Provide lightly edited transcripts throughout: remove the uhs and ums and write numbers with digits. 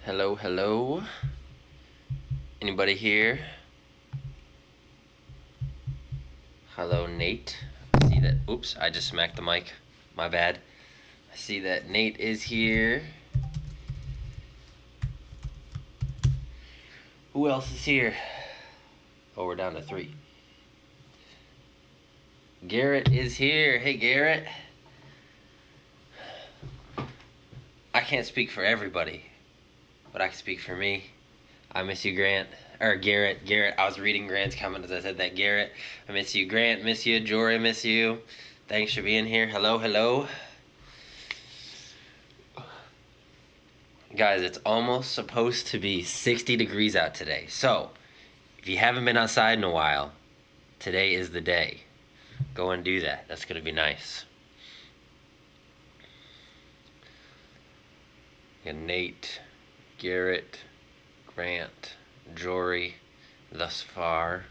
Hello, hello. Anybody here? Hello, Nate. I see that. Oops, I just smacked the mic. My bad. I see that Nate is here. Who else is here? Oh, we're down to 3. Garrett is here. Hey, Garrett. I can't speak for everybody, but I can speak for me. I miss you, Grant. Or Garrett. Garrett. I was reading Grant's comment as I said that. Garrett, I miss you. Grant, miss you. Jory, miss you. Thanks for being here. Hello, hello. Guys, it's almost supposed to be 60 degrees out today. So, if you haven't been outside in a while, today is the day. Go and do that. That's going to be nice. And Nate, Garrett, Grant, Jory, thus far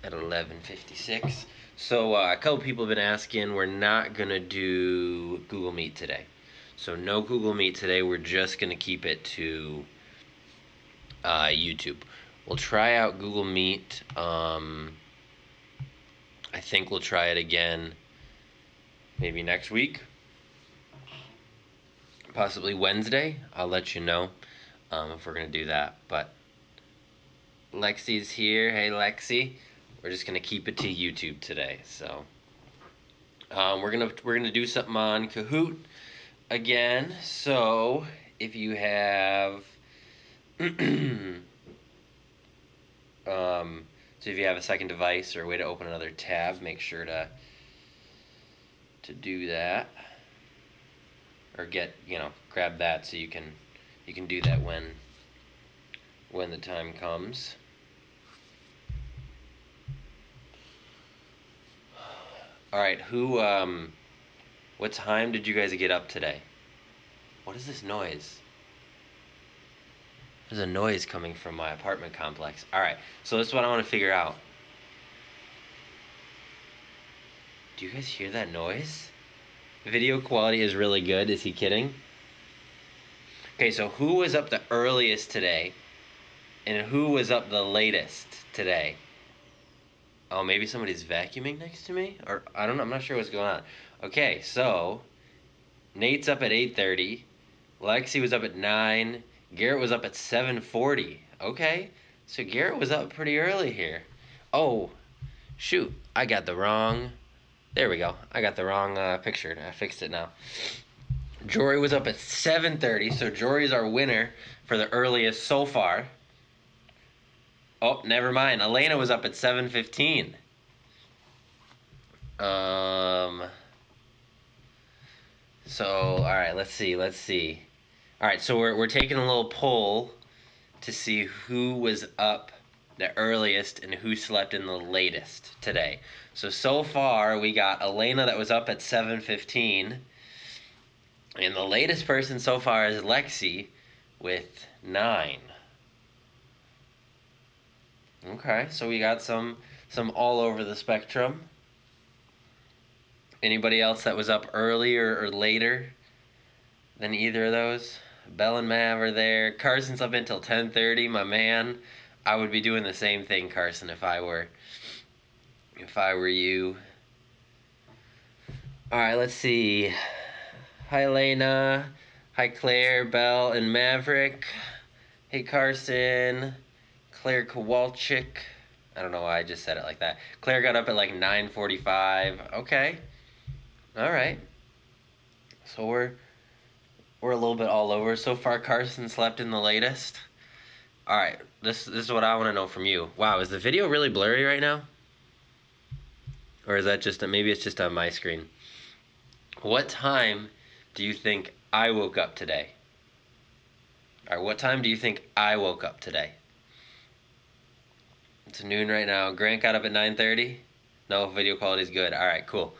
at 11:56. So a couple people have been asking. We're not going to do Google Meet today. So no Google Meet today. We're just going to keep it to YouTube. We'll try out Google Meet. I think we'll try it again maybe next week. Possibly Wednesday. I'll let you know if we're going to do that. But Lexi's here. Hey, Lexi. We're just going to keep it to YouTube today. So we're gonna do something on Kahoot again. So if you have so if you have a second device or a way to open another tab, make sure to do that, or grab that so you can do that when the time comes. All right, what time did you guys get up today? What is this noise? There's a noise coming from my apartment complex. All right, so this is what I want to figure out. Do you guys hear that noise? Video quality is really good. Is he kidding? Okay, so who was up the earliest today? And who was up the latest today? Oh, maybe somebody's vacuuming next to me? Or, I don't know, I'm not sure what's going on. Okay, so, Nate's up at 8:30. Lexi was up at 9. Garrett was up at 7:40. Okay, so Garrett was up pretty early here. Oh, shoot, I got the wrong... There we go. I got the wrong picture. I fixed it now. Jory was up at 7:30, so Jory's our winner for the earliest so far. Oh, never mind. Elena was up at 7:15. So, all right, let's see. All right, so we're taking a little poll to see who was up the earliest and who slept in the latest today. So far we got Elena that was up at 7:15, and the latest person so far is Lexi with 9. Okay, so we got some all over the spectrum. Anybody else that was up earlier or later than either of those? Bell and Mav are there. Carson's up until 10:30, my man. I would be doing the same thing, Carson, if I were you. All right, let's see. Hi, Elena. Hi, Claire, Belle, and Maverick. Hey, Carson. Claire Kowalczyk. I don't know why I just said it like that. Claire got up at like 9:45. Okay. All right. So we're a little bit all over. So far, Carson slept in the latest. All right. This is what I want to know from you. Wow, is the video really blurry right now? Or is that maybe it's just on my screen? What time do you think I woke up today? All right, what time do you think I woke up today? It's noon right now. Grant got up at 9:30. No, video quality is good. All right, cool.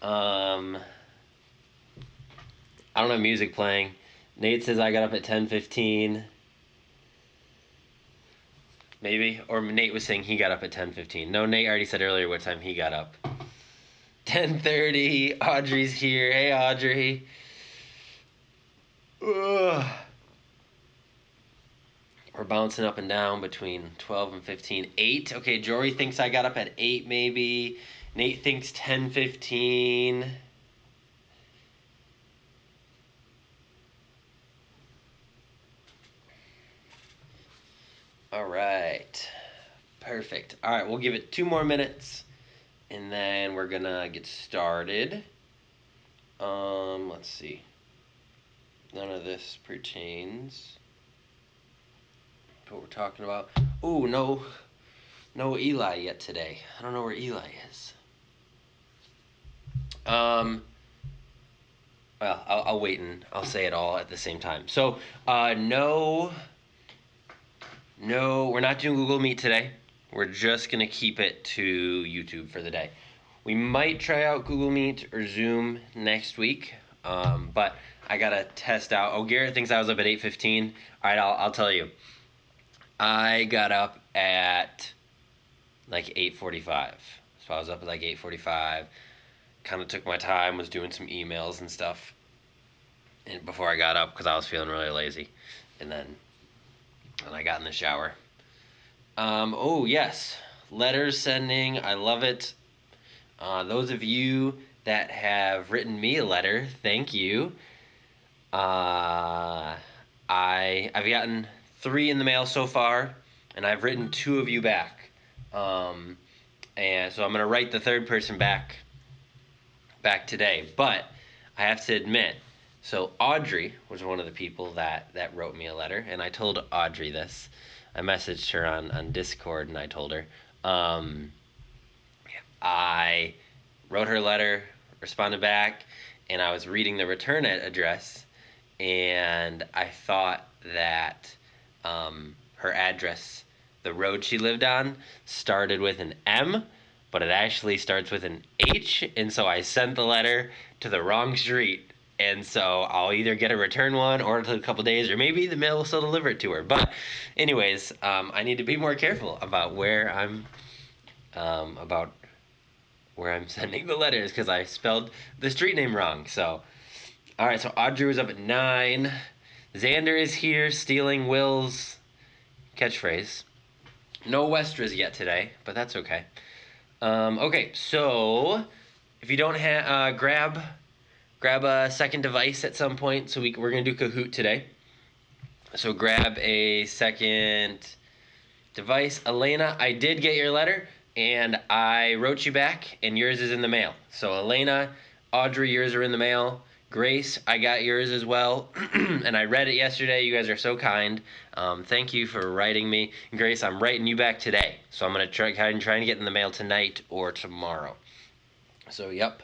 I don't have music playing. Nate says I got up at 10:15. Maybe. Or Nate was saying he got up at 10:15. No, Nate already said earlier what time he got up. 10:30. Audrey's here. Hey, Audrey. Ugh. We're bouncing up and down between 12 and 15. 8. Okay, Jory thinks I got up at 8 maybe. Nate thinks 10:15. All right. Perfect. All right, we'll give it 2 more minutes and then we're going to get started. Let's see. None of this pertains to what we're talking about. Ooh, no Eli yet today. I don't know where Eli is. Well, I'll wait and I'll say it all at the same time. So, no, we're not doing Google Meet today. We're just gonna keep it to YouTube for the day. We might try out Google Meet or Zoom next week, but I gotta test out. Oh, Garrett thinks I was up at 8:15. All right, I'll tell you. I got up at like 8:45. So I was up at like 8:45. Kind of took my time, was doing some emails and stuff. And before I got up, because I was feeling really lazy. And then I got in the shower. Oh, yes. Letters sending. I love it. Those of you that have written me a letter, thank you. I've gotten 3 in the mail so far, and I've written 2 of you back. And so I'm going to write the 3rd person back today. But I have to admit, so Audrey was one of the people that wrote me a letter, and I told Audrey this. I messaged her on Discord, and I told her. I wrote her a letter, responded back, and I was reading the return address, and I thought that her address, the road she lived on, started with an M, but it actually starts with an H, and so I sent the letter to the wrong street. And so I'll either get a return one or it'll take a couple days, or maybe the mail will still deliver it to her. But anyways, I need to be more careful about where I'm sending the letters, because I spelled the street name wrong. So, all right. So Audrey was up at 9. Xander is here stealing Will's catchphrase. No Westras yet today, but that's okay. Okay, so if you don't have, grab a second device at some point. So we're gonna do Kahoot today. So grab a second device. Elena, I did get your letter, and I wrote you back, and yours is in the mail. So Elena, Audrey, yours are in the mail. Grace, I got yours as well, and I read it yesterday. You guys are so kind. Thank you for writing me. And Grace, I'm writing you back today. So I'm going to try to get in the mail tonight or tomorrow. So, yep.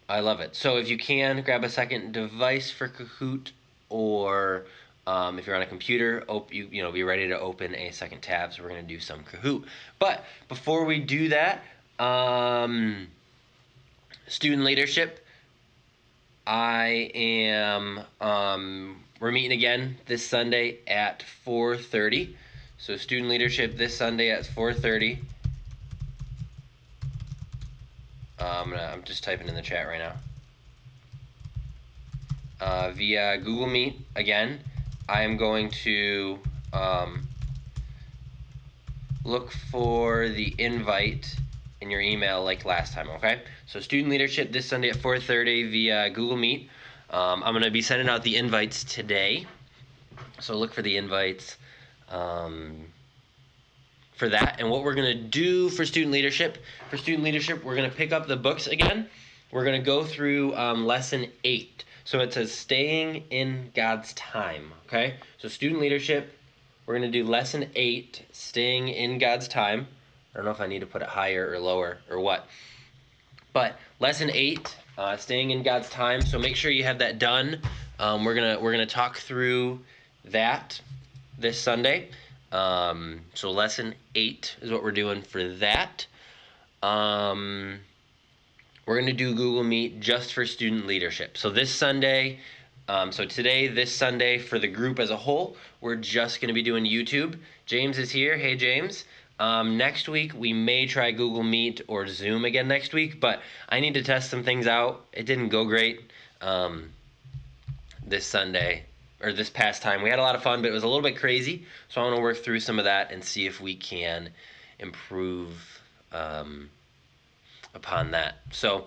I love it. So if you can, grab a second device for Kahoot, or if you're on a computer, be ready to open a second tab. So we're going to do some Kahoot. But before we do that, student leadership. We're meeting again this Sunday at 4:30. So student leadership this Sunday at 4:30. I'm just typing in the chat right now. Via Google Meet again. I am going to look for the invite in your email like last time, okay? So student leadership this Sunday at 4:30 via Google Meet. I'm going to be sending out the invites today. So look for the invites for that. And what we're going to do for student leadership, we're going to pick up the books again. We're going to go through lesson 8. So it says staying in God's time, okay? So student leadership, we're going to do lesson 8, staying in God's time. I don't know if I need to put it higher or lower or what. But lesson 8, staying in God's time. So make sure you have that done. We're gonna talk through that this Sunday. So lesson 8 is what we're doing for that. We're gonna do Google Meet just for student leadership. So this Sunday, this Sunday for the group as a whole, we're just gonna be doing YouTube. James is here. Hey, James. Next week, we may try Google Meet or Zoom again next week, but I need to test some things out. It didn't go great. this Sunday, or this past time. We had a lot of fun, but it was a little bit crazy. So I want to work through some of that and see if we can improve upon that. So,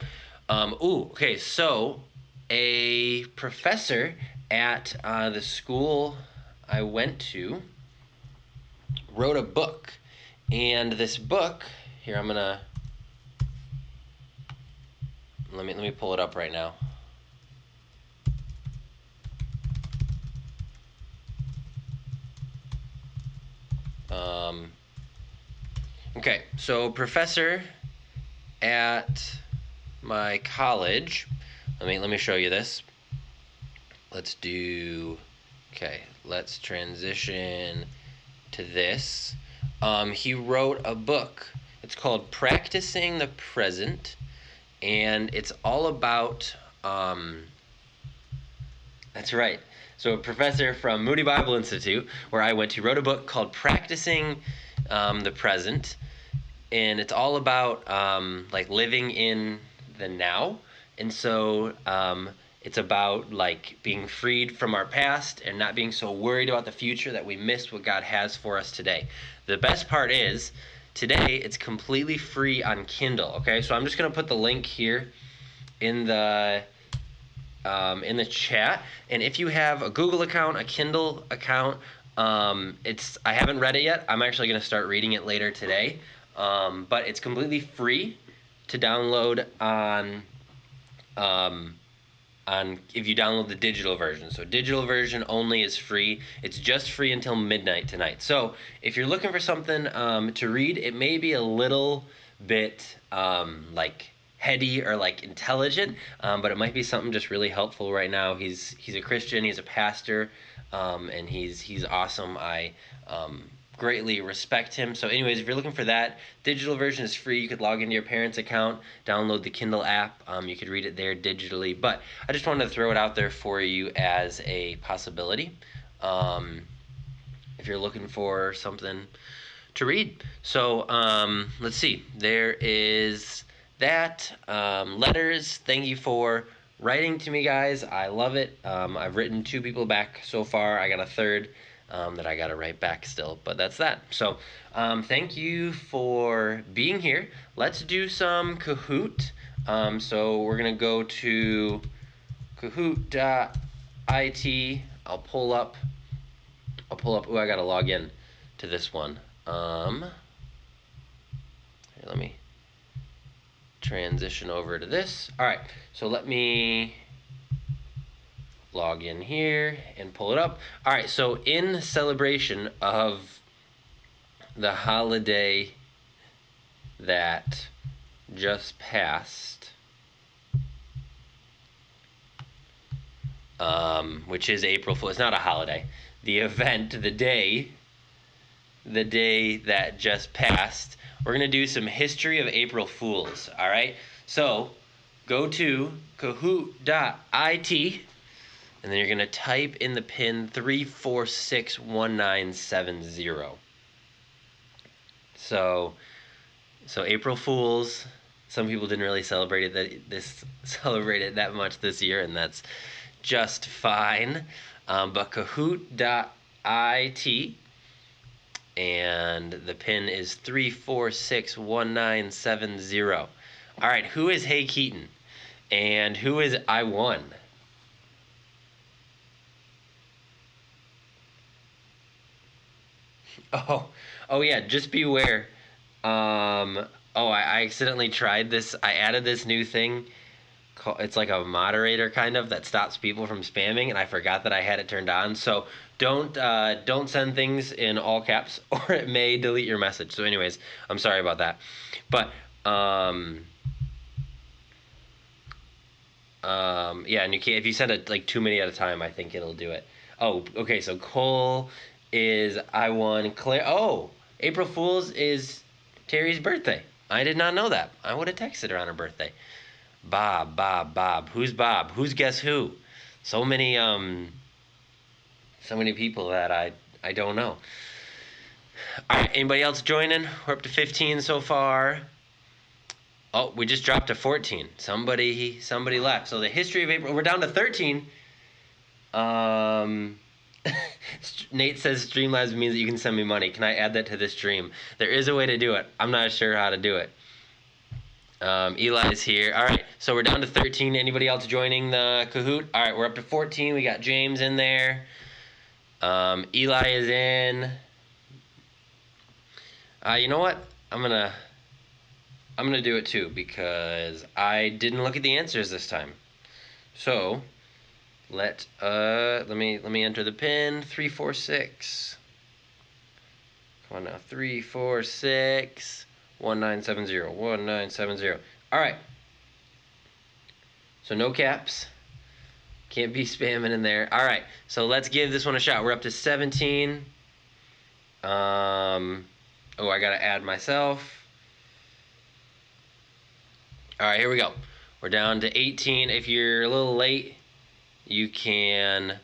okay. So a professor at the school I went to wrote a book, and this book here, let me pull it up right now. Okay, so professor at my college. Let me show you this. Let's transition to this. He wrote a book. It's called Practicing the Present, and it's all about that's right. So a professor from Moody Bible Institute, where I went to, wrote a book called Practicing the Present, and it's all about like living in the now. And so it's about like being freed from our past and not being so worried about the future that we miss what God has for us today. The best part is today it's completely free on Kindle. Okay, so I'm just gonna put the link here in the chat, and if you have a Google account, a Kindle account, I haven't read it yet. I'm actually going to start reading it later today, but it's completely free to download on if you download the digital version. So digital version only is free. It's just free until midnight tonight. So if you're looking for something to read, it may be a little bit like heady or like intelligent, but it might be something just really helpful right now. He's a Christian, he's a pastor, and he's awesome. I greatly respect him. So anyways, if you're looking for that, digital version is free. You could log into your parents' account, download the Kindle app. You could read it there digitally. But I just wanted to throw it out there for you as a possibility if you're looking for something to read. So let's see. There is that. Letters. Thank you for writing to me, guys. I love it. I've written 2 people back so far. I got a third that I got to write back still, but that's that. So thank you for being here. Let's do some Kahoot. So we're going to go to kahoot.it. I'll pull up. Oh, I got to log in to this one. Here, let me transition over to this. All right, so let me log in here and pull it up. All right, so in celebration of the holiday that just passed, which is April Fool's. It's not a holiday. The event, the day that just passed, we're going to do some history of April Fools, all right? So go to kahoot.it, and then you're going to type in the pin 3461970. So April Fools, some people didn't really celebrate it that much this year, and that's just fine. But kahoot.it, and the pin is 3461970. All right, who is Hey Keaton? And who is I Won? Oh yeah, just beware. I accidentally tried this. I added this new thing. It's like a moderator kind of that stops people from spamming, and I forgot that I had it turned on. So don't send things in all caps, or it may delete your message. So anyways, I'm sorry about that. But yeah, and if you send it like too many at a time, I think it'll do it. Oh, okay. So Cole is I Won. Claire. Oh, April Fool's is Terry's birthday. I did not know that. I would have texted her on her birthday. Bob. Who's Bob? Who's guess who? So many people that I don't know. All right, anybody else joining? We're up to 15 so far. Oh, we just dropped to 14. Somebody left. So the history of April, we're down to 13. Nate says Streamlabs means that you can send me money. Can I add that to this stream? There is a way to do it. I'm not sure how to do it. Eli is here. All right, so we're down to 13. Anybody else joining the Kahoot? All right, we're up to 14. We got James in there. Eli is in. You know what? I'm gonna do it too because I didn't look at the answers this time. So let me enter the pin 346. Come on now, 346 1970 1970. All right. So no caps. Can't be spamming in there. All right. So let's give this one a shot. We're up to 17. Oh, I gotta add myself. All right, here we go. We're down to 18. If you're a little late, you can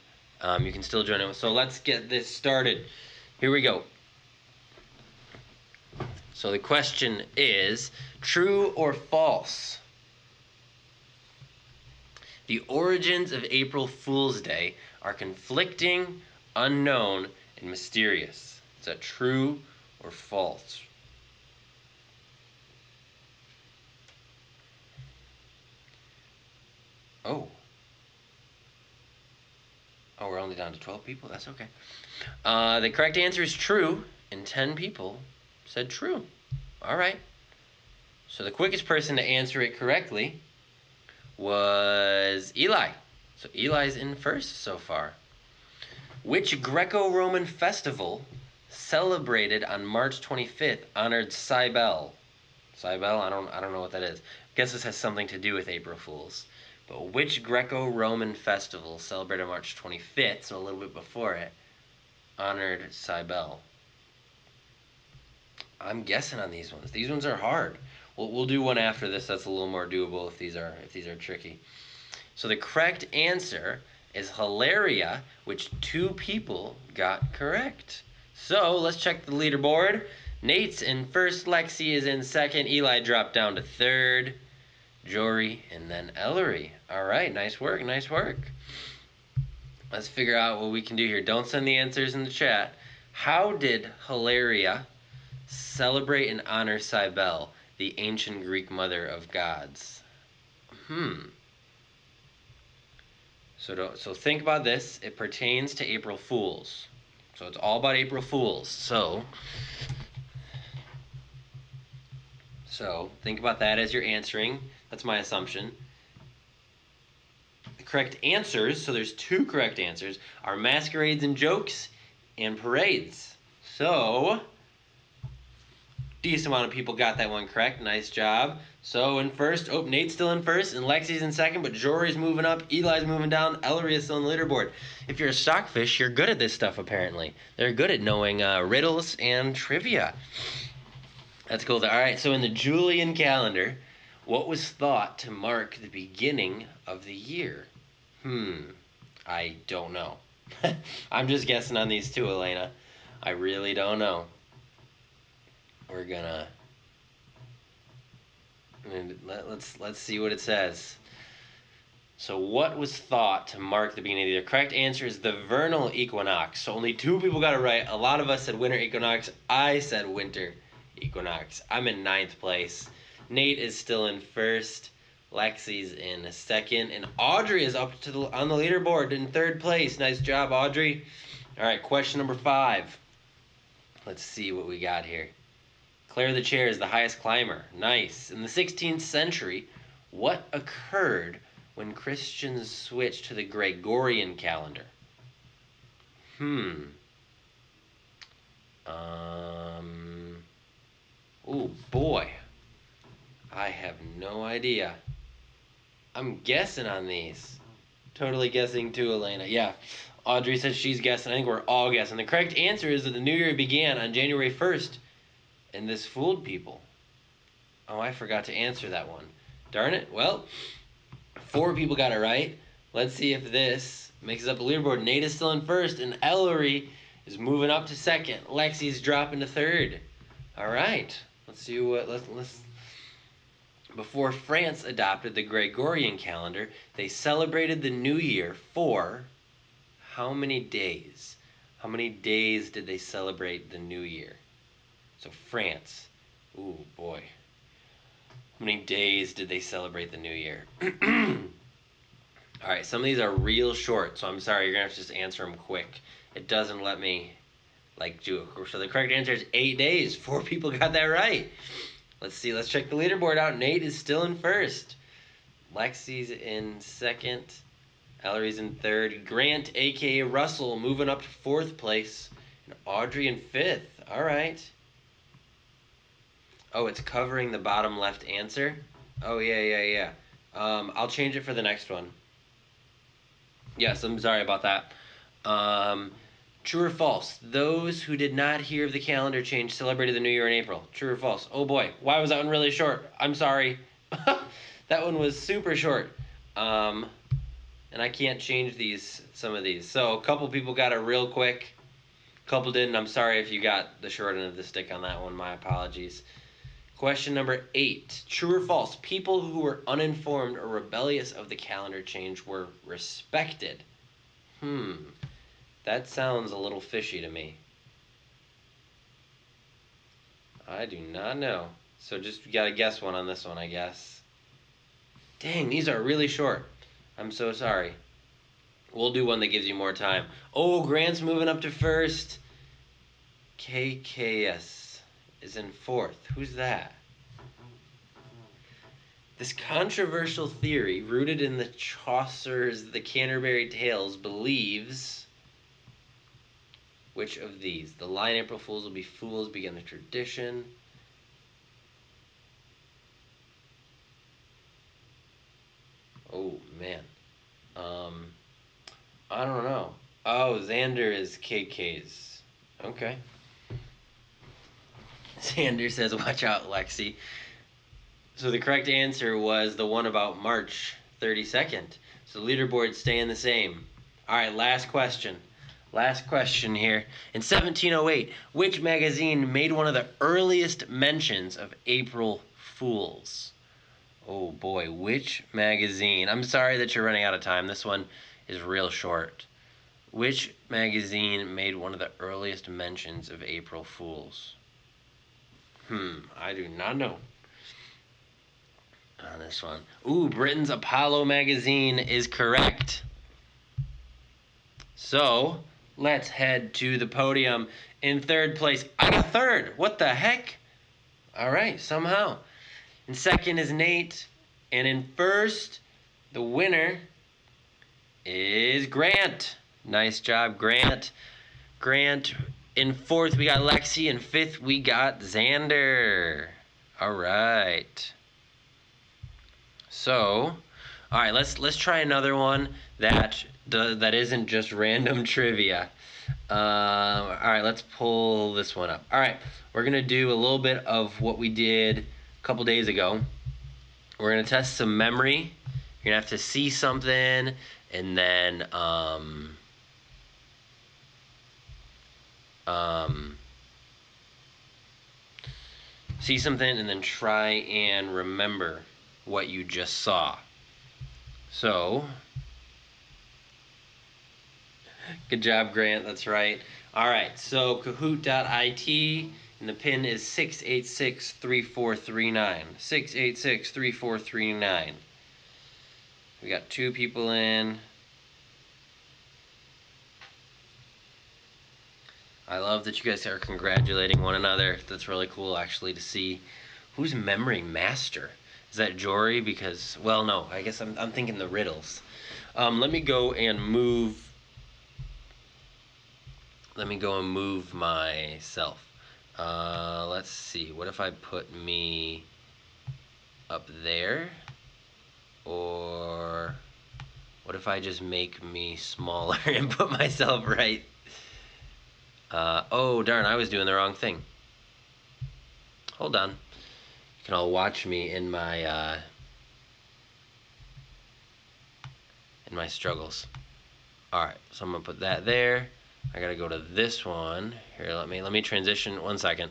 still join in. So let's get this started. Here we go. So the question is, true or false? The origins of April Fool's Day are conflicting, unknown, and mysterious. Is that true or false? Oh, we're only down to 12 people? That's okay. The correct answer is true, and 10 people said true. All right. So the quickest person to answer it correctly was Eli. So Eli's in first so far. Which Greco-Roman festival celebrated on March 25th honored Cybele? Cybele? I don't know what that is. I guess this has something to do with April Fools. But which Greco-Roman festival celebrated March 25th, so a little bit before it, honored Cybele? I'm guessing on these ones. These ones are hard. We'll do one after this that's a little more doable if these are tricky. So the correct answer is Hilaria, which 2 people got correct. So let's check the leaderboard. Nate's in first, Lexi is in second, Eli dropped down to third, Jory, and then Ellery. All right, nice work, nice work. Let's figure out what we can do here. Don't send the answers in the chat. How did Hilaria celebrate and honor Cybele, the ancient Greek mother of gods? So think about this. It pertains to April Fools. So it's all about April Fools. So think about that as you're answering. That's my assumption. The correct answers, so there's 2 correct answers, are masquerades and jokes and parades. So decent amount of people got that one correct. Nice job. So in first, Nate's still in first, and Lexi's in second, but Jory's moving up, Eli's moving down, Ellery is still on the leaderboard. If you're a stockfish, you're good at this stuff, apparently. They're good at knowing riddles and trivia. That's cool. All right, so in the Julian calendar, what was thought to mark the beginning of the year? I don't know. I'm just guessing on these 2, Elena. I really don't know. We're gonna let's see what it says. So what was thought to mark the beginning of the year? Correct answer is the vernal equinox. So only 2 people got it right. A lot of us said winter equinox. I said winter equinox. I'm in 9th place. Nate is still in first. Lexi's in second, and Audrey is up to on the leaderboard in 3rd place. Nice job, Audrey. All right, question number 5. Let's see what we got here. Claire the Chair is the highest climber. Nice. In the 16th century, what occurred when Christians switched to the Gregorian calendar? Oh boy. I have no idea. I'm guessing on these. Totally guessing too, Elena. Yeah. Audrey says she's guessing. I think we're all guessing. The correct answer is that the new year began on January 1st. And this fooled people. Oh, I forgot to answer that one. Darn it. Well, 4 people got it right. Let's see if this makes up the leaderboard. Nate is still in first, and Ellery is moving up to second. Lexi's dropping to third. All right. Let's see what. Let's. Before France adopted the Gregorian calendar, they celebrated the new year for How many days? How many days did they celebrate the New Year? So France. Ooh, boy. How many days did they celebrate the New Year? All right, some of these are real short, so I'm sorry, you're gonna have to just answer them quick. It doesn't let me do it. So the correct answer is 8 days. 4 people got that right. Let's see. Let's check the leaderboard out. Nate is still in first. Lexi's in second. Ellery's in third. Grant, aka Russell, moving up to fourth place. And Audrey in fifth. All right. Oh, it's covering the bottom left answer. Oh yeah. I'll change it for the next one. Yes, I'm sorry about that. True or false? Those who did not hear of the calendar change celebrated the New Year in April. True or false? Oh boy, why was that one really short? I'm sorry. That one was super short. And I can't change some of these. So a couple people got it real quick. A couple didn't. I'm sorry if you got the short end of the stick on that one. My apologies. Question number 8. True or false? People who were uninformed or rebellious of the calendar change were respected. That sounds a little fishy to me. I do not know. So just gotta guess one on this one, I guess. Dang, these are really short. I'm so sorry. We'll do one that gives you more time. Oh, Grant's moving up to first. KKS is in fourth. Who's that? This controversial theory, rooted in the Chaucer's The Canterbury Tales, believes... Which of these? The line April Fools will be fools began the tradition. Oh, man. I don't know. Oh, Xander is KK's. Okay. Xander says, watch out, Lexi. So the correct answer was the one about March 32nd. So leaderboard's staying the same. All right, last question. Last question here. In 1708, which magazine made one of the earliest mentions of April Fools? Oh boy, which magazine? I'm sorry that you're running out of time. This one is real short. Which magazine made one of the earliest mentions of April Fools? I do not know. On this one. Ooh, Britain's Apollo magazine is correct. So, let's head to the podium. In third place, I got third. What the heck? All right, somehow. In second is Nate. And in first, the winner is Grant. Nice job, Grant. Grant. In fourth, we got Lexi. In fifth, we got Xander. All right. So, all right, let's try another one that isn't just random trivia. All right, let's pull this one up. All right, we're gonna do a little bit of what we did a couple days ago. We're gonna test some memory. You're gonna have to see something and then see something and then try and remember what you just saw. So, good job, Grant. That's right. All right, so Kahoot.it, and the pin is 686-3439. 686-3439. We got 2 people in. I love that you guys are congratulating one another. That's really cool, actually, to see. Who's Memory Master? Is that Jory? Because, well, no, I guess I'm thinking the riddles. Let me go and move myself. Let's see. What if I put me up there? Or what if I just make me smaller and put myself right? Oh, darn, I was doing the wrong thing. Hold on. You can all watch me in my struggles. Alright, so I'm gonna put that there. I gotta go to this one. Here, let me transition 1 second.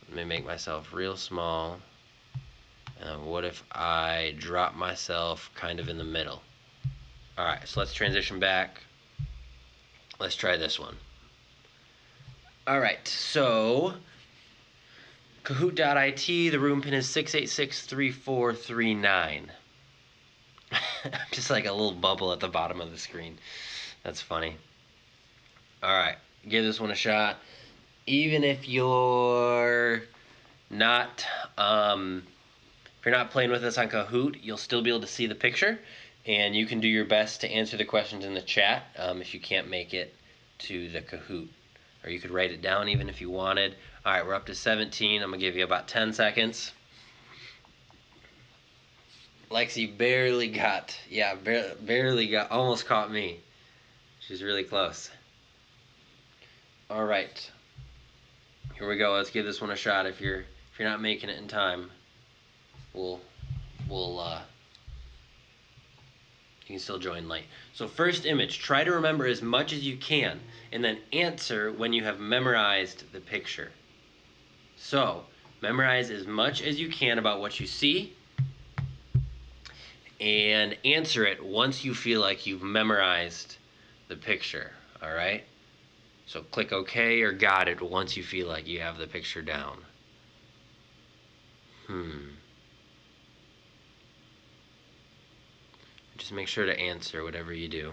Let me make myself real small. And what if I drop myself kind of in the middle? Alright, so let's transition back. Let's try this one. All right, so Kahoot.it, the room pin is 6863439. Just like a little bubble at the bottom of the screen. That's funny. All right, give this one a shot. Even if you're not if you're not playing with us on Kahoot, you'll still be able to see the picture, and you can do your best to answer the questions in the chat if you can't make it to the Kahoot. Or you could write it down even if you wanted. All right, we're up to 17. I'm going to give you about 10 seconds. Lexi barely got, barely got, almost caught me. She's really close. All right, here we go. Let's give this one a shot. If you're not making it in time, we'll you can still join late. So first image, try to remember as much as you can, and then answer when you have memorized the picture. So memorize as much as you can about what you see, and answer it once you feel like you've memorized the picture. All right? So click OK or got it once you feel like you have the picture down. Just make sure to answer whatever you do.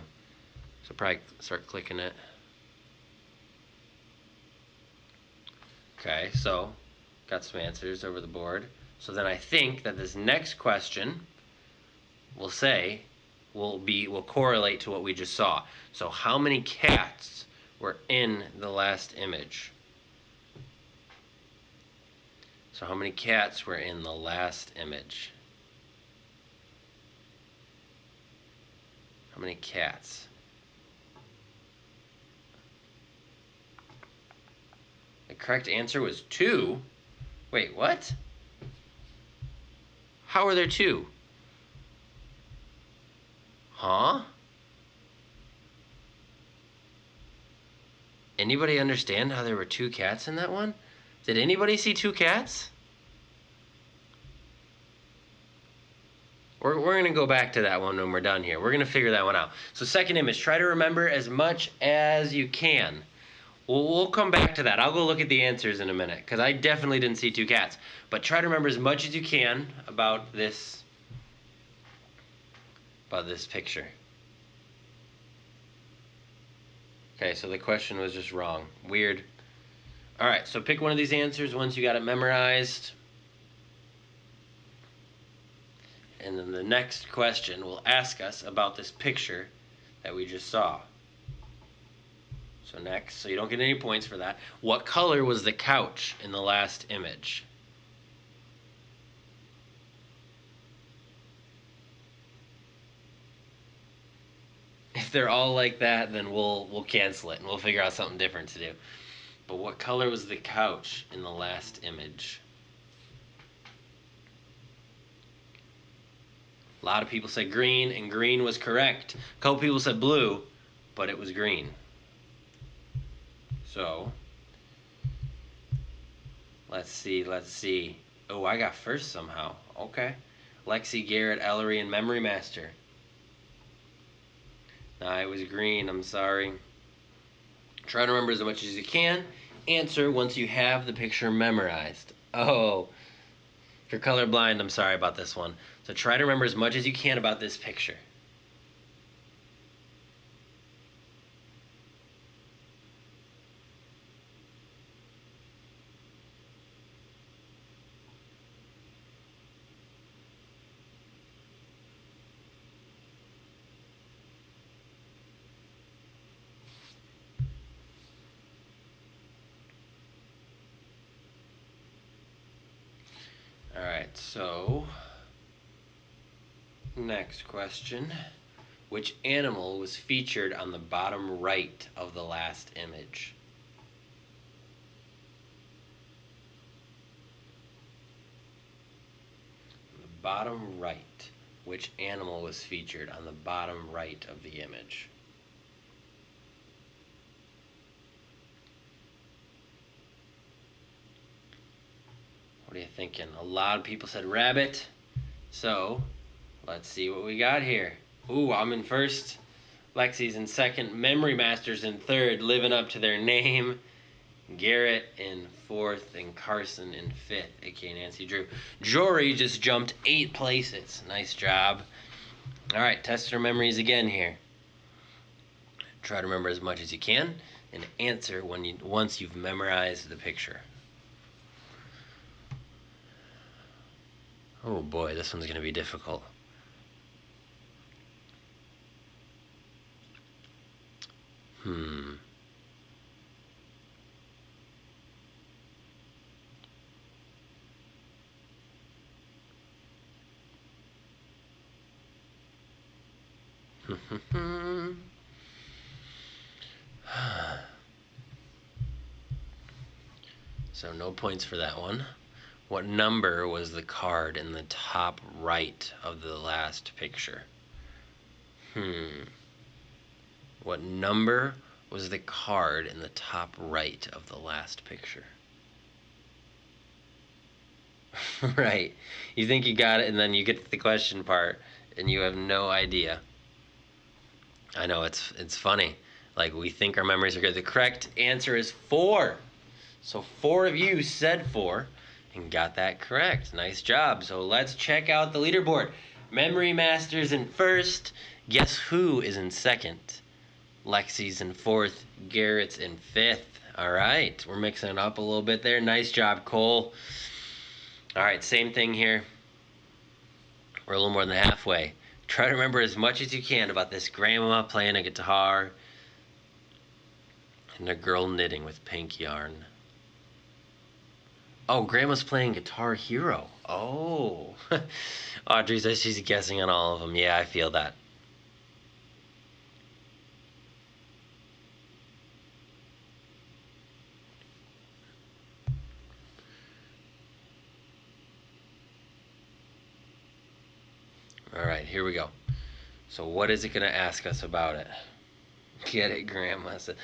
So probably start clicking it. Okay, so got some answers over the board. So then I think that this next question will correlate to what we just saw. So how many cats were in the last image? So how many cats were in the last image? How many cats? The correct answer was 2. Wait, what? How are there 2? Huh? Anybody understand how there were 2 cats in that one? Did anybody see 2 cats? We're going to go back to that one when we're done here. We're going to figure that one out. So second image, try to remember as much as you can. We'll come back to that. I'll go look at the answers in a minute because I definitely didn't see 2 cats. But try to remember as much as you can about this picture. Okay, so the question was just wrong. Weird. All right, so pick one of these answers once you got it memorized. And then the next question will ask us about this picture that we just saw. So next, so you don't get any points for that. What color was the couch in the last image? If they're all like that, then we'll cancel it and we'll figure out something different to do. But what color was the couch in the last image? A lot of people said green, and green was correct. A couple people said blue, but it was green. So, let's see. Oh, I got first somehow. Okay. Lexi, Garrett, Ellery, and Memory Master. Nah, it was green. I'm sorry. Try to remember as much as you can. Answer once you have the picture memorized. Oh, if you're colorblind, I'm sorry about this one. So try to remember as much as you can about this picture. All right, so next question. Which animal was featured on the bottom right of the last image? The bottom right. Which animal was featured on the bottom right of the image? What are you thinking? A lot of people said rabbit. So, let's see what we got here. Ooh, I'm in first. Lexi's in second. Memory Masters in third, living up to their name. Garrett in fourth, and Carson in fifth, aka Nancy Drew. Jory just jumped 8 places. Nice job. All right, test your memories again here. Try to remember as much as you can and answer once you've memorized the picture. Oh boy, this one's going to be difficult. So no points for that one. What number was the card in the top right of the last picture? What number was the card in the top right of the last picture? Right. You think you got it, and then you get to the question part, and you have no idea. I know, it's funny. Like, we think our memories are good. The correct answer is 4. So 4 of you said 4 and got that correct. Nice job. So let's check out the leaderboard. Memory Masters in first. Guess who is in second? Lexi's in fourth. Garrett's in fifth. All right. We're mixing it up a little bit there. Nice job, Cole. All right. Same thing here. We're a little more than halfway. Try to remember as much as you can about this grandma playing a guitar and a girl knitting with pink yarn. Oh, Grandma's playing Guitar Hero. Oh. Audrey says she's guessing on all of them. Yeah, I feel that. All right, here we go. So what is it going to ask us about it? Get it, Grandma said.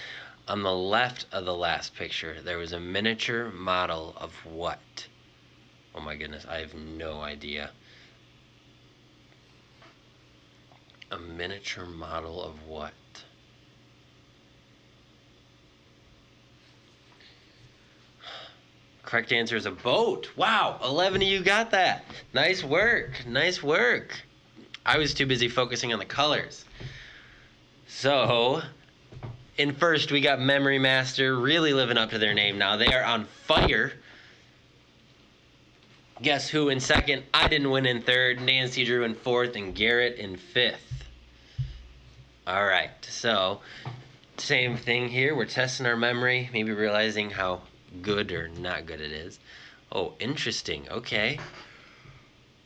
On the left of the last picture, there was a miniature model of what? Oh my goodness, I have no idea. A miniature model of what? Correct answer is a boat. Wow, 11 of you got that. Nice work. Nice work. I was too busy focusing on the colors. So, in first, we got Memory Master, really living up to their name now. They are on fire. Guess who in second? I didn't win in third. Nancy Drew in fourth, and Garrett in fifth. All right, so same thing here. We're testing our memory, maybe realizing how good or not good it is. Oh, interesting. Okay.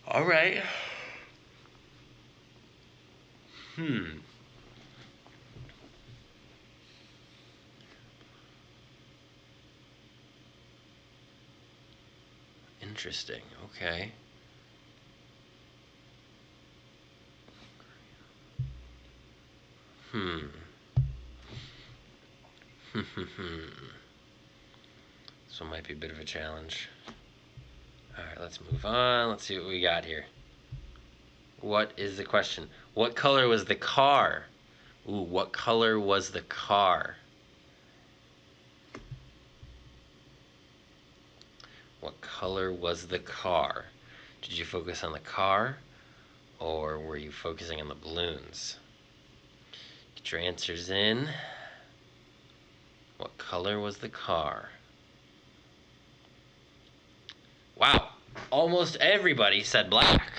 All right. Interesting. Okay. So it might be a bit of a challenge. All right, let's move on. Let's see what we got here. What is the question? What color was the car? Ooh, what color was the car? What color was the car? Did you focus on the car, or were you focusing on the balloons? Get your answers in. What color was the car? Wow, almost everybody said black.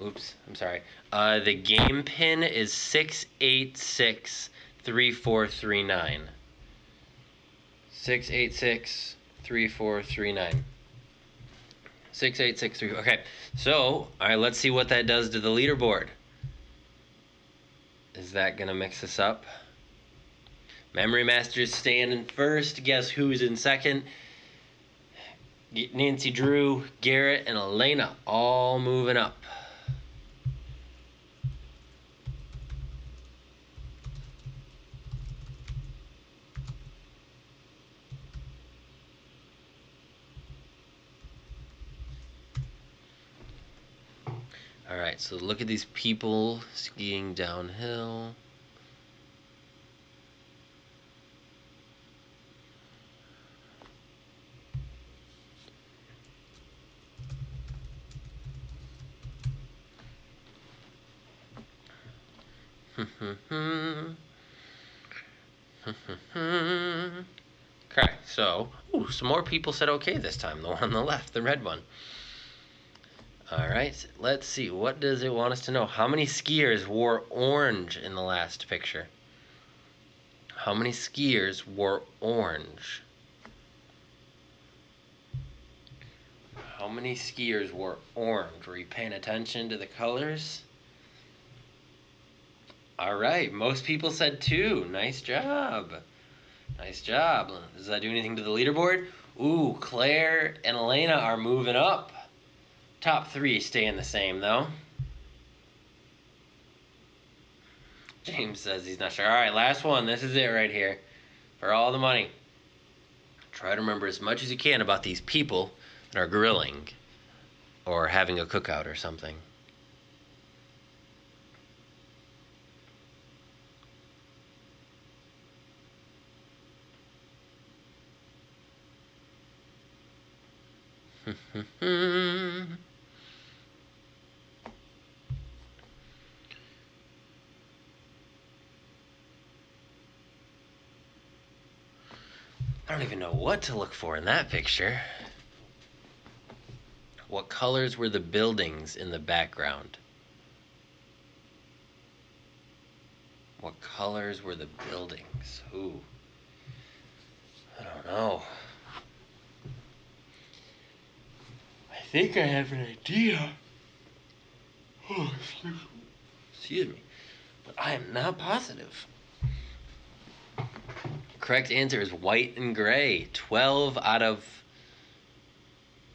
Oops, I'm sorry. The game pin is 686-3439. 686-3439. 6863. Okay, so, all right, let's see what that does to the leaderboard. Is that going to mix us up? Memory Master's staying in first. Guess who's in second? Nancy Drew, Garrett, and Elena all moving up. All right, so look at these people skiing downhill. Okay, so some more people said okay this time. The one on the left, the red one. All right, let's see. What does it want us to know? How many skiers wore orange in the last picture? How many skiers wore orange? How many skiers wore orange? Were you paying attention to the colors? All right, most people said 2. Nice job. Nice job. Does that do anything to the leaderboard? Ooh, Claire and Elena are moving up. Top 3 staying the same, though. James says he's not sure. All right, last one. This is it right here. For all the money. Try to remember as much as you can about these people that are grilling or having a cookout or something. I don't even know what to look for in that picture. What colors were the buildings in the background? What colors were the buildings? Ooh. I don't know. I think I have an idea. Oh, excuse me. But I am not positive. Correct answer is white and gray. 12 out of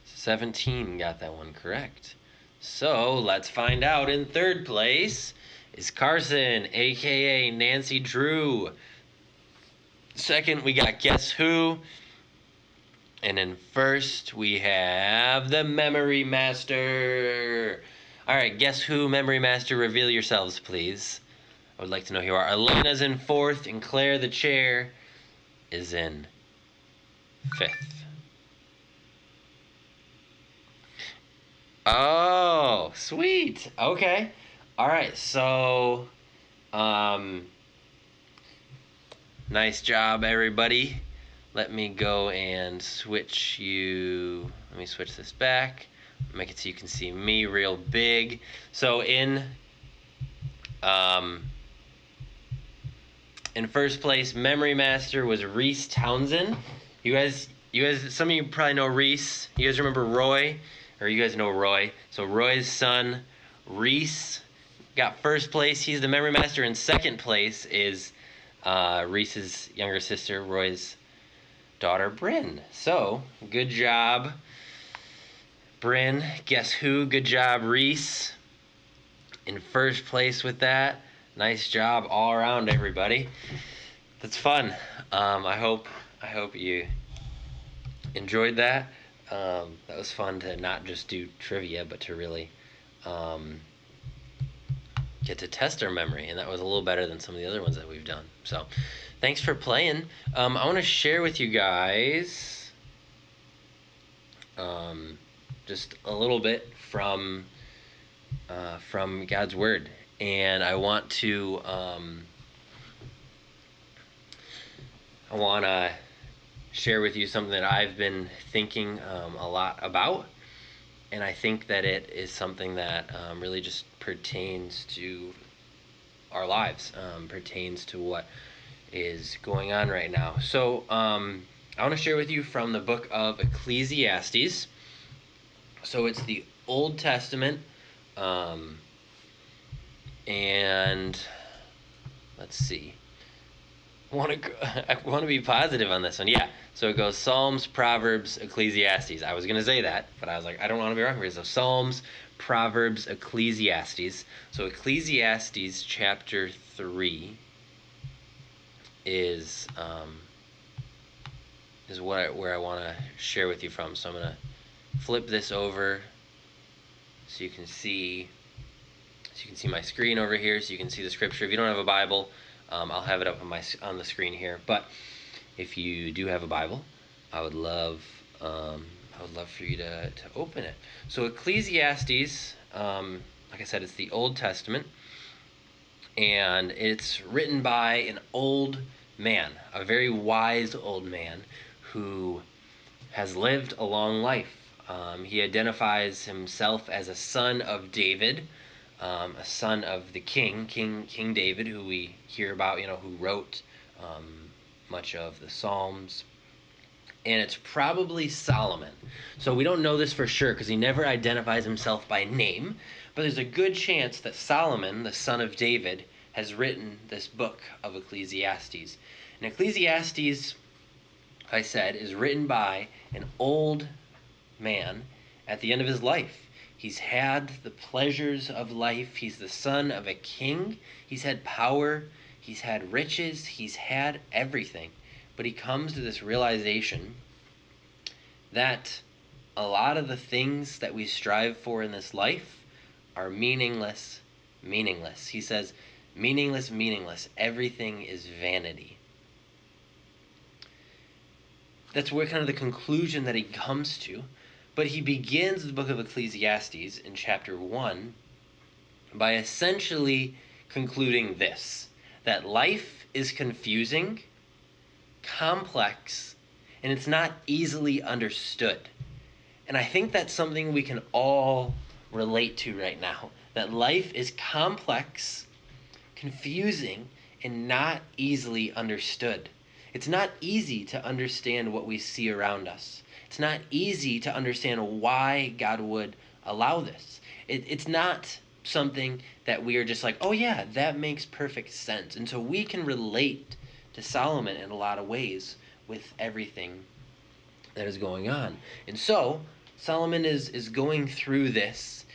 17 got that one correct. So let's find out. In third place is Carson, aka Nancy Drew. Second, we got Guess Who. And in first, we have the Memory Master. All right, Guess Who, Memory Master, reveal yourselves, please. I would like to know who you are. Elena's in fourth, and Claire the chair is in fifth. Oh, sweet. Okay. All right, so nice job, everybody. Let me go and switch you. Let me switch this back. Make it so you can see me real big. So in first place, Memory Master was Reese Townsend. You guys, some of you probably know Reese. You guys remember Roy? Or you guys know Roy. So Roy's son, Reese, got first place. He's the Memory Master. In second place is Reese's younger sister, Roy's daughter, Bryn. So, good job, Bryn. Guess Who? Good job, Reese. In first place with that. Nice job all around, everybody. That's fun. I hope you enjoyed that. That was fun to not just do trivia, but to really get to test our memory, and that was a little better than some of the other ones that we've done. So, thanks for playing. I want to share with you guys just a little bit from God's Word, and I want to share with you something that I've been thinking a lot about, and I think that it is something that really just pertains to our lives, pertains to what is going on right now. So I want to share with you from the book of Ecclesiastes. So it's the Old Testament, and let's see. I want to be positive on this one. Yeah. So it goes Psalms, Proverbs, Ecclesiastes. I was going to say that, but I was like, I don't want to be wrong here. So Psalms, Proverbs, Ecclesiastes. So Ecclesiastes chapter 3 is where I want to share with you from. So I'm going to flip this over so you can see my screen over here, so you can see the scripture. If you don't have a Bible, I'll have it up on the screen here. But if you do have a Bible, I would love for you to open it. So Ecclesiastes, like I said, it's the Old Testament, and it's written by an old man, a very wise old man who has lived a long life. He identifies himself as a son of David, a son of the King David, who we hear about, who wrote much of the Psalms. And it's probably Solomon. So we don't know this for sure because he never identifies himself by name, but there's a good chance that Solomon, the son of David, has written this book of Ecclesiastes. And Ecclesiastes, I said, is written by an old man at the end of his life. He's had the pleasures of life. He's the son of a king. He's had power. He's had riches. He's had everything. But he comes to this realization that a lot of the things that we strive for in this life are meaningless. He says, meaningless. Everything is vanity. That's where kind of the conclusion that he comes to. But he begins the book of Ecclesiastes in chapter 1 by essentially concluding this, that life is confusing, complex, and it's not easily understood. And I think that's something we can all relate to right now, that life is complex, confusing, and not easily understood. It's not easy to understand what we see around us. It's not easy to understand why God would allow this. It's not something that we are just like, oh yeah, that makes perfect sense. And so we can relate to Solomon in a lot of ways with everything that is going on. And so Solomon is going through this,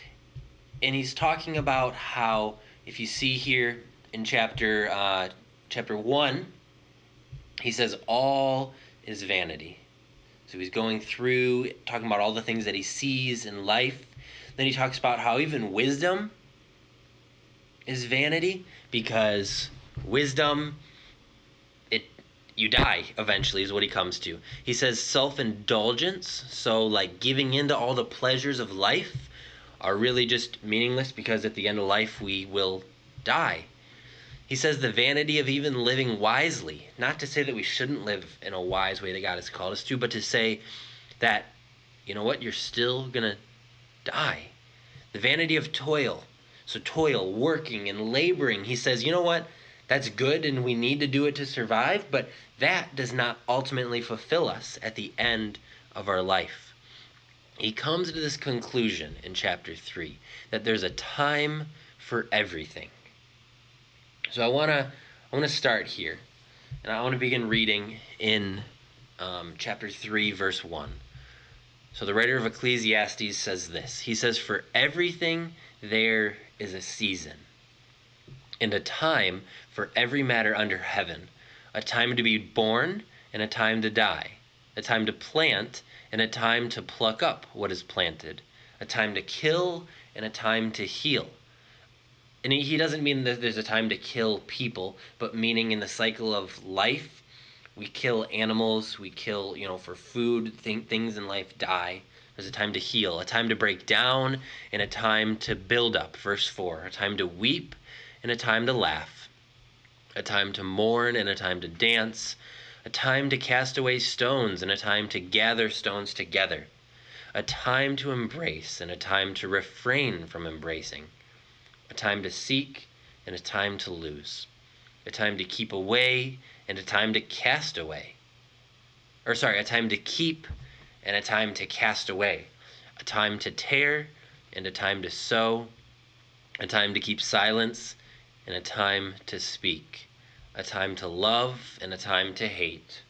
and he's talking about how, if you see here in chapter 1, he says all is vanity. So he's going through talking about all the things that he sees in life. Then he talks about how even wisdom is vanity, because wisdom, you die eventually, is what he comes to. He says self-indulgence, so like giving into all the pleasures of life, are really just meaningless, because at the end of life we will die. He says the vanity of even living wisely, not to say that we shouldn't live in a wise way that God has called us to, but to say that, you know what, you're still gonna die. The vanity of toil, so toil, working and laboring. He says, you know what, that's good and we need to do it to survive, but that does not ultimately fulfill us at the end of our life. He comes to this conclusion in chapter 3, that there's a time for everything. So I want to start here, and I want to begin reading in chapter 3, verse 1. So the writer of Ecclesiastes says this. He says, for everything there is a season, and a time for every matter under heaven, a time to be born and a time to die, a time to plant and a time to pluck up what is planted, a time to kill and a time to heal. And he doesn't mean that there's a time to kill people, but meaning in the cycle of life, we kill animals, we kill, for food, things in life die. There's a time to heal, a time to break down, and a time to build up. Verse 4, a time to weep and a time to laugh, a time to mourn and a time to dance, a time to cast away stones and a time to gather stones together, a time to embrace and a time to refrain from embracing, a time to seek and a time to lose, a time to keep away and a time to cast away. A time to keep and a time to cast away, a time to tear and a time to sow, a time to keep silence and a time to speak, a time to love and a time to hate,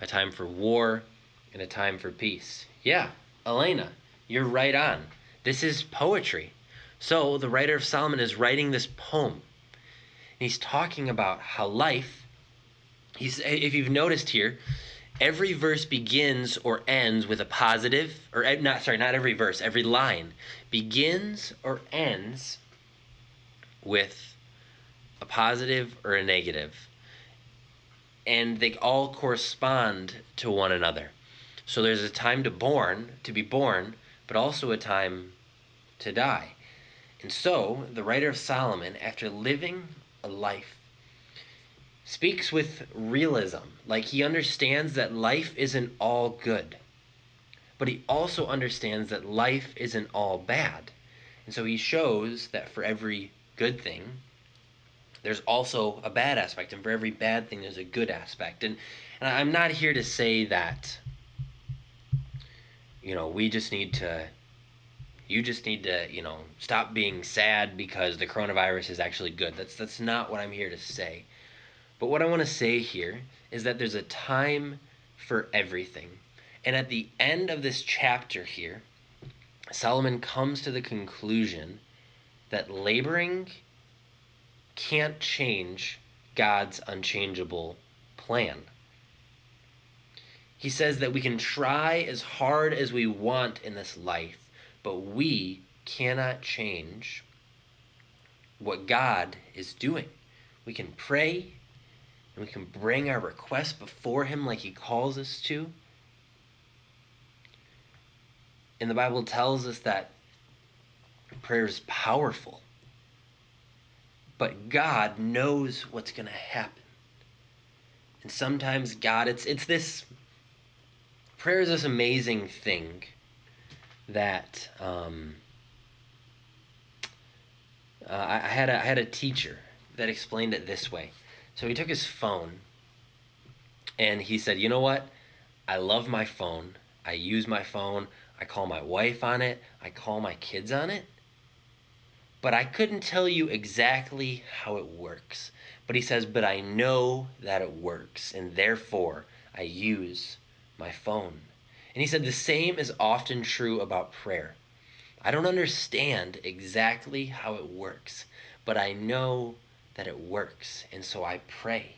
a time for war and a time for peace. Yeah, Elena, you're right on. This is poetry. So the writer of Solomon is writing this poem, and he's talking about how life, if you've noticed here, every verse begins or ends with a positive, not every verse, every line begins or ends with a positive or a negative. And they all correspond to one another. So there's a time to be born, but also a time to die. And so, the writer of Solomon, after living a life, speaks with realism. Like he understands that life isn't all good, but he also understands that life isn't all bad. And so he shows that for every good thing, there's also a bad aspect, and for every bad thing, there's a good aspect. And I'm not here to say that, we just need to, you just need to, stop being sad because the coronavirus is actually good. That's not what I'm here to say. But what I want to say here is that there's a time for everything. And at the end of this chapter here, Solomon comes to the conclusion that laboring can't change God's unchangeable plan. He says that we can try as hard as we want in this life, but we cannot change what God is doing. We can pray and we can bring our requests before Him like He calls us to. And the Bible tells us that prayer is powerful. But God knows what's going to happen. And sometimes God, it's this, prayer is this amazing thing that I had a teacher that explained it this way. So he took his phone and he said, you know what? I love my phone. I use my phone. I call my wife on it. I call my kids on it. But I couldn't tell you exactly how it works. But he says, but I know that it works, and therefore I use my phone. And he said the same is often true about prayer. I don't understand exactly how it works, but I know that it works, and so I pray.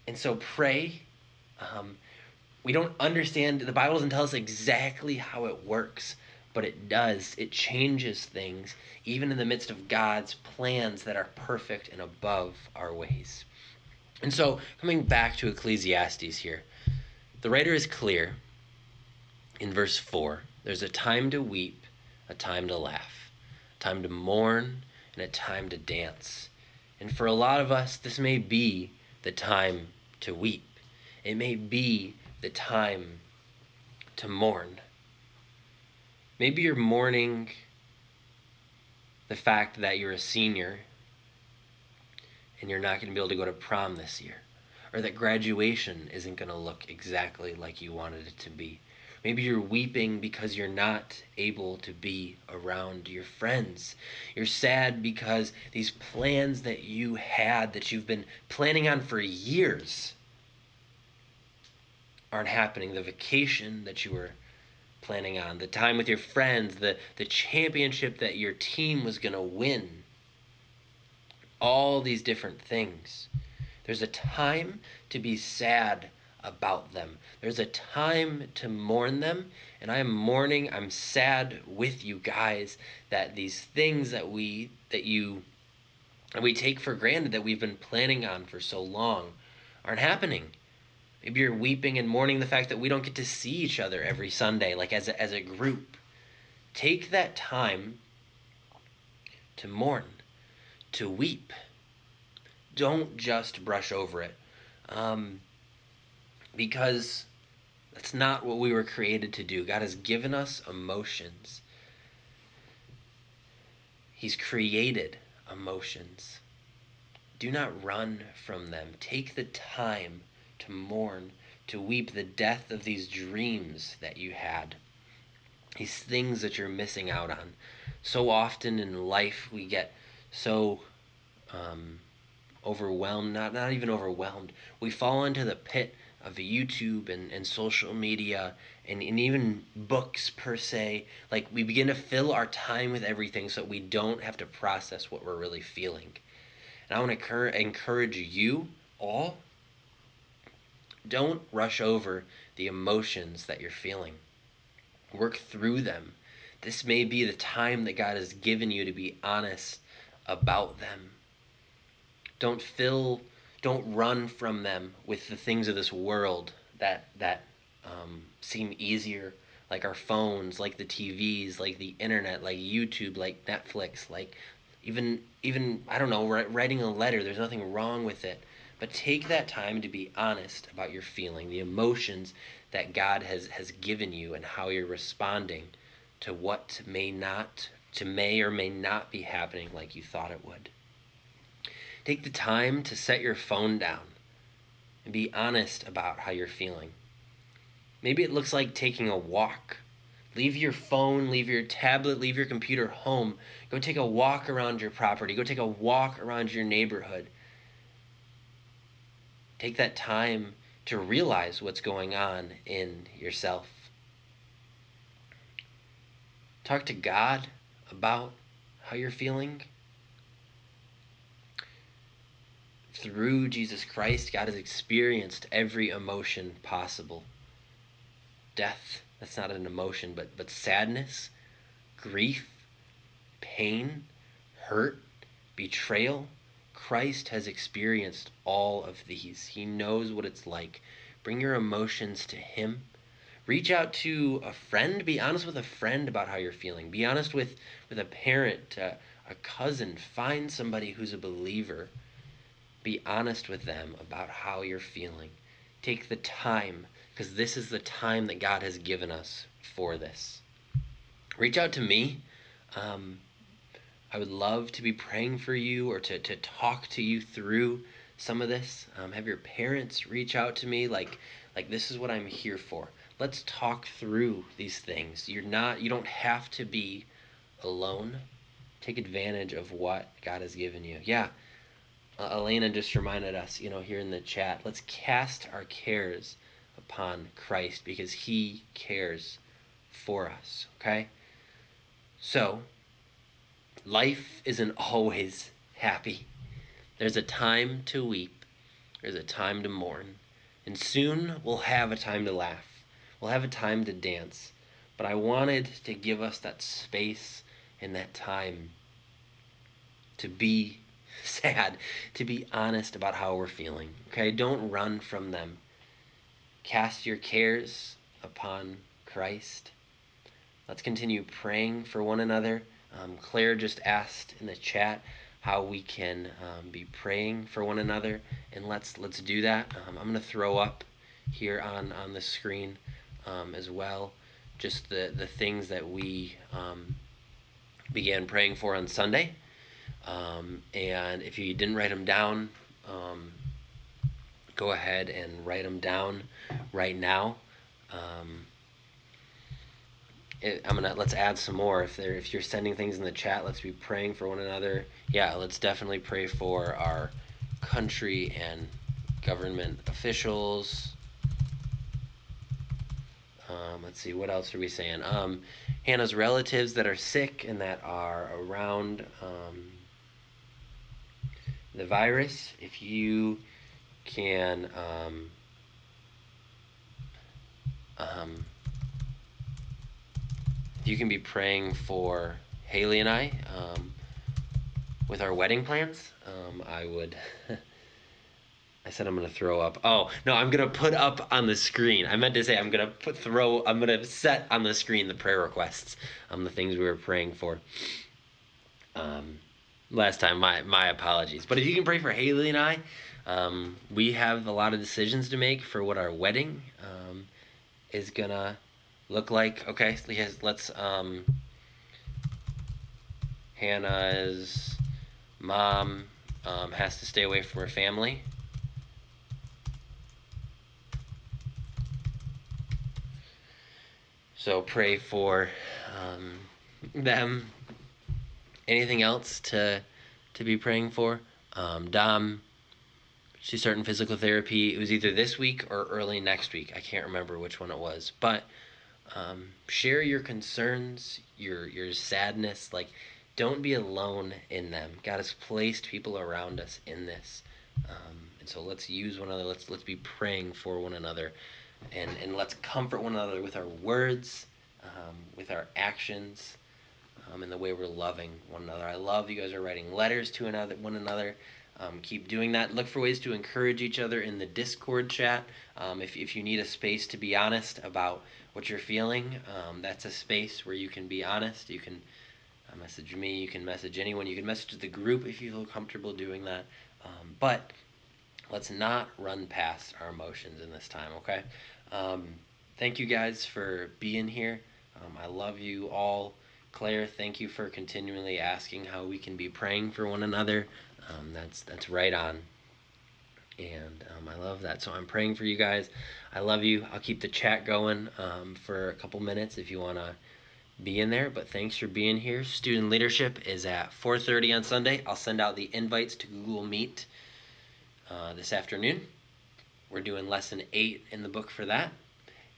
And so pray, we don't understand, the Bible doesn't tell us exactly how it works, but it does. It changes things, even in the midst of God's plans that are perfect and above our ways. And so, coming back to Ecclesiastes here, the writer is clear in verse 4. There's a time to weep, a time to laugh, a time to mourn, and a time to dance. And for a lot of us, this may be the time to weep. It may be the time to mourn. Maybe you're mourning the fact that you're a senior and you're not going to be able to go to prom this year, or that graduation isn't going to look exactly like you wanted it to be. Maybe you're weeping because you're not able to be around your friends. You're sad because these plans that you had, that you've been planning on for years, aren't happening. The vacation that you were planning on, the time with your friends, the championship that your team was going to win, all these different things. There's a time to be sad about them. There's a time to mourn them, and I am mourning, I'm sad with you guys that these things that we take for granted, that we've been planning on for so long, aren't happening. Maybe you're weeping and mourning the fact that we don't get to see each other every Sunday, like as a group. Take that time to mourn, to weep. Don't just brush over it. Because that's not what we were created to do. God has given us emotions. He's created emotions. Do not run from them. Take the time to mourn, to weep the death of these dreams that you had, these things that you're missing out on. So often in life we get so overwhelmed, not even overwhelmed. We fall into the pit of YouTube and social media and even books per se. Like we begin to fill our time with everything so that we don't have to process what we're really feeling. And I want to encourage you all, don't rush over the emotions that you're feeling. Work through them. This may be the time that God has given you to be honest about them. Don't run from them with the things of this world that seem easier like our phones, like the TVs, like the internet, like YouTube, like Netflix, like even I don't know, writing a letter. There's nothing wrong with it, but take that time to be honest about your feeling, the emotions that God has given you, and how you're responding to what may or may not be happening like you thought it would. Take the time to set your phone down and be honest about how you're feeling. Maybe it looks like taking a walk. Leave your phone, leave your tablet, leave your computer home. Go take a walk around your property. Go take a walk around your neighborhood. Take that time to realize what's going on in yourself. Talk to God about how you're feeling. Through Jesus Christ, God has experienced every emotion possible. Death, that's not an emotion, but sadness, grief, pain, hurt, betrayal. Christ has experienced all of these. He knows what it's like. Bring your emotions to Him. Reach out to a friend. Be honest with a friend about how you're feeling. Be honest with a parent, a cousin. Find somebody who's a believer. Be honest with them about how you're feeling. Take the time, because this is the time that God has given us for this. Reach out to me. I would love to be praying for you, or to talk to you through some of this. Have your parents reach out to me, like this is what I'm here for. Let's talk through these things. You don't have to be alone. Take advantage of what God has given you. Yeah, Elena just reminded us, here in the chat, let's cast our cares upon Christ, because He cares for us, okay? So, life isn't always happy. There's a time to weep. There's a time to mourn. And soon we'll have a time to laugh. We'll have a time to dance. But I wanted to give us that space and that time to be sad, to be honest about how we're feeling. Okay? Don't run from them. Cast your cares upon Christ. Let's continue praying for one another. Claire just asked in the chat how we can be praying for one another, and let's do that. I'm going to throw up here on the screen as well just the things that we began praying for on Sunday. And if you didn't write them down, go ahead and write them down right now. Let's add some more. If you're sending things in the chat, let's be praying for one another. Yeah, let's definitely pray for our country and government officials. Let's see, what else are we saying? Hannah's relatives that are sick and that are around the virus. If you can you can be praying for Haley and I with our wedding plans. I would. I said I'm gonna throw up. Oh no, I'm gonna put up on the screen. I meant to say I'm gonna set on the screen the prayer requests, the things we were praying for. Last time, my apologies. But if you can pray for Haley and I, we have a lot of decisions to make for what our wedding is gonna look like. Okay, let's Hannah's mom has to stay away from her family. So pray for them. Anything else to be praying for? Dom, she's starting physical therapy. It was either this week or early next week. I can't remember which one it was. But share your concerns, your sadness. Like, don't be alone in them. God has placed people around us in this. And so let's use one another. Let's be praying for one another. And let's comfort one another with our words, with our actions, and the way we're loving one another. I love you guys are writing letters to one another. Keep doing that. Look for ways to encourage each other in the Discord chat. If you need a space to be honest about what you're feeling. That's a space where you can be honest. You can message me. You can message anyone. You can message the group if you feel comfortable doing that. But let's not run past our emotions in this time, okay? Um, Thank you guys for being here. I love you all. Claire, thank you for continually asking how we can be praying for one another. That's right on. And I love that. So I'm praying for you guys. I love you. I'll keep the chat going for a couple minutes if you want to be in there. But thanks for being here. Student leadership is at 4:30 on Sunday. I'll send out the invites to Google Meet this afternoon. We're doing lesson 8 in the book for that.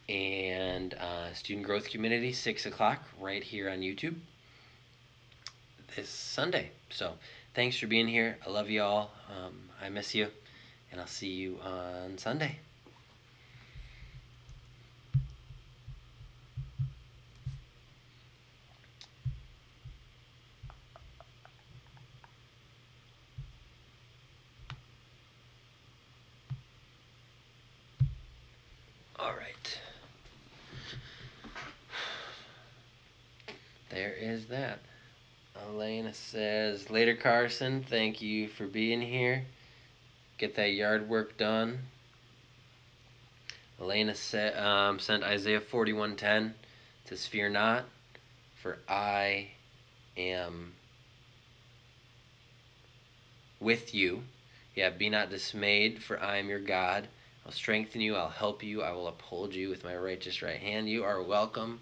And Student Growth Community, 6 o'clock, right here on YouTube this Sunday. So thanks for being here. I love you all. I miss you. And I'll see you on Sunday. All right. There is that. Elena says, later Carson, thank you for being here. Get that yard work done. Elena sent Isaiah 41:10. It says, fear not, for I am with you. Yeah, be not dismayed, for I am your God. I'll strengthen you, I'll help you, I will uphold you with my righteous right hand. You are welcome,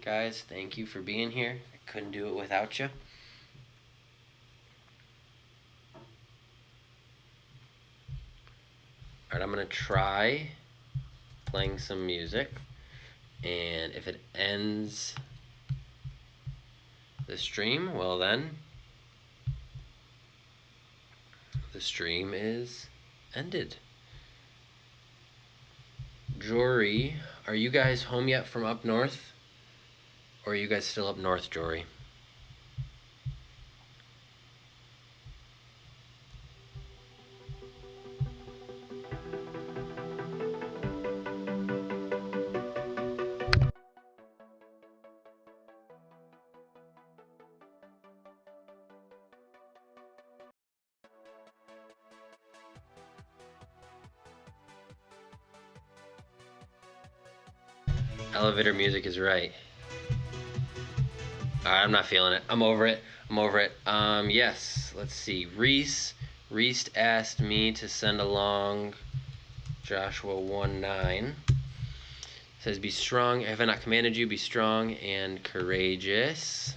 guys. Thank you for being here. I couldn't do it without you. All right, I'm going to try playing some music, and if it ends the stream, well then, the stream is ended. Jory, are you guys home yet from up north? Or are you guys still up north, Jory? Elevator music is right. Alright, I'm not feeling it. I'm over it. Yes, let's see. Reese asked me to send along Joshua 1:9. Says, be strong. Have I not commanded you? Be strong and courageous.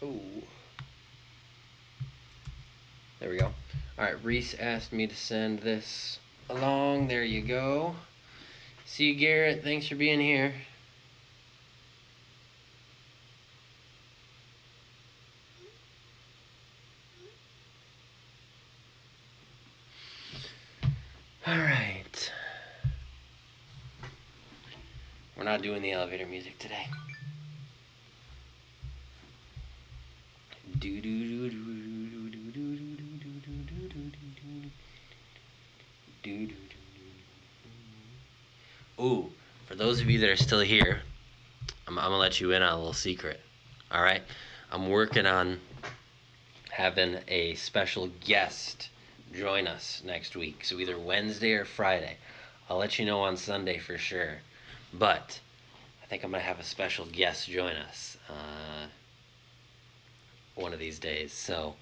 Ooh. There we go. Alright, Reese asked me to send this along. There you go. See you, Garrett. Thanks for being here. Alright. We're not doing the elevator music today. Ooh, for those of you that are still here, I'm gonna let you in on a little secret. Alright? I'm working on having a special guest join us next week. So either Wednesday or Friday. I'll let you know on Sunday for sure. But I think I'm going to have a special guest join us one of these days. So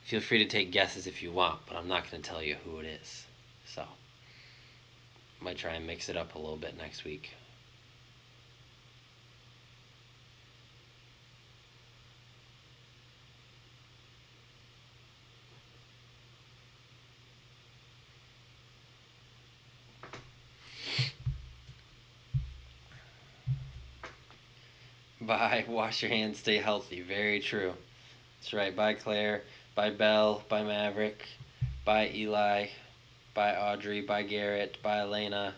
feel free to take guesses if you want, but I'm not going to tell you who it is. So I might try and mix it up a little bit next week. Bye. Wash your hands. Stay healthy. Very true. That's right. Bye, Claire. Bye, Belle. Bye, Maverick. Bye, Eli. Bye, Audrey. Bye, Garrett. Bye, Elena.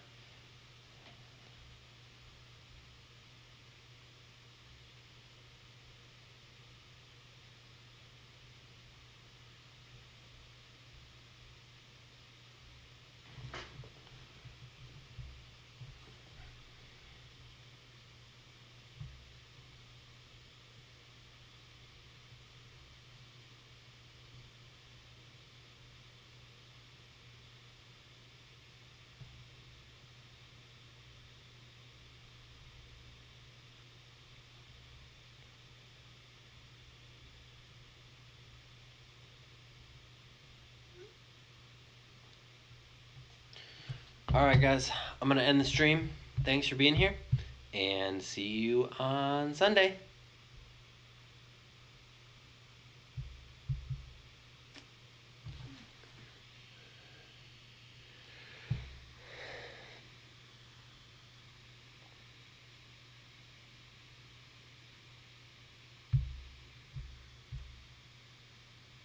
All right, guys. I'm going to end the stream. Thanks for being here. And see you on Sunday.